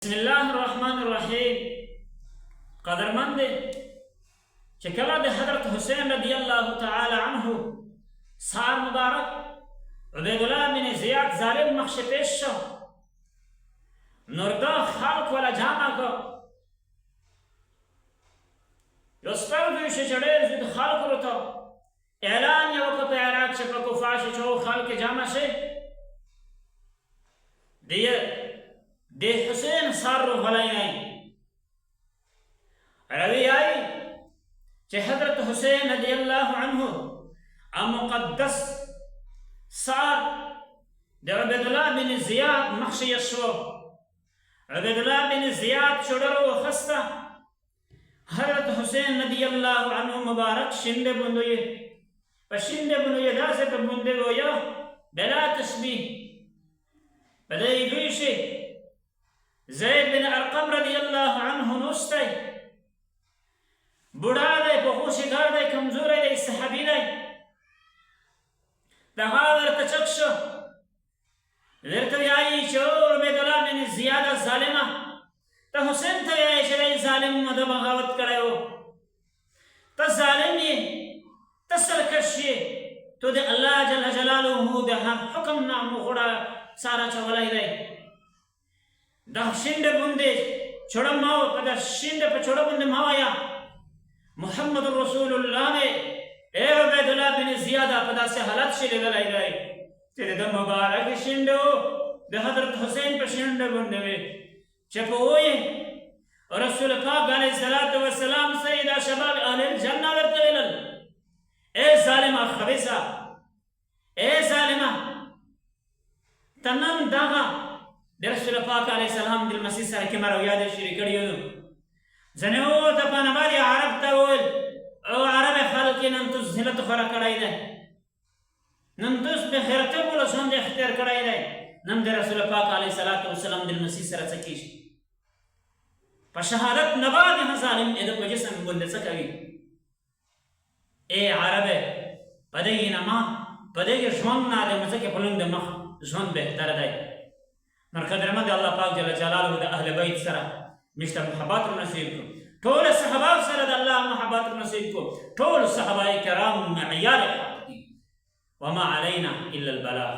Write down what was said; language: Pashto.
بسم الله الرحمن الرحیم. قدرمند چې کله د حضرت حسین رضی الله تعالی عنه سار مبارک عبیدالله بن زیاد ظالم مخش پیش شو، نور دا خلق ولا جمع کو یو سپر دوی چې ډېر زود خلق ورته اعلان یې وکړ په عراق چې په کوفه چې خلق جمع شي د حسین سار رو غلی آئی روی آئی چې حضرت حسین رضی اللہ عنہ مقدس سار د عبیدالله بن زیاد مخشی شو. عبیدالله بن زیاد چڑر و خسته حضرت حسین رضی اللہ عنہ مبارک شنده بندوی و شنده بندوی داسه که بنده گویا بلا تشبیح بدهی دویشی زید بن ارقم رضی اللہ عنہ نوستی بڑا دی پخوشگار دی کمزور دی صحابی دی دغا ورته چک شو ورته ویایي چې عبیدالله بن زیاد ظالمه ته حسین ته ویایي چې دی ظالم د بغاوت کړی و، ته ظالم یې، ته سرکش یې، تو د الله جل جلاله د حکم نه مغوړه ساره چولی دی. دا شنده بنده چوڑا ماو پا دا شنده پا چوڑا بنده ماویا محمد رسول اللہ میں اے عبیداللہ بن زیادہ پا دا سے حالت شده دلائی دائی تیرے دا مبارک شنده ہو دا حضرت حسین پا شنده بنده میں چپا ہوئی رسول پاک علیہ السلام سیدہ شباب اہل الجنہ ورطویلل اے ظالمہ خبیصہ، اے ظالمہ تنن داغا د رسول پاک علیہ السلام د مسیح سره کې ما رویا د شریک کړیو ځنه د پنباري عرب ته ویل او عرب خلک نن تاسو زینت خورا کړای دی، نن تاسو به خیرت مولا څنګه اختیار کړای دی، نن د رسول پاک علیہ السلام د مسیح سره څه کیږي په شهادت نه بعد ظالم د په جسم باندې څه کوي. اے عرب پدې نه ما پدې ژوند نه د مزه کې بلند مخ ژوند بهتر دی. نور قدرمند الله پاک جل جلاله د اهل بیت سره مشته محبت نصیب کو، ټول صحابه سره د الله محبت نصیب کو، ټول صحابه کرام معیار وما علینا الا البلاغ.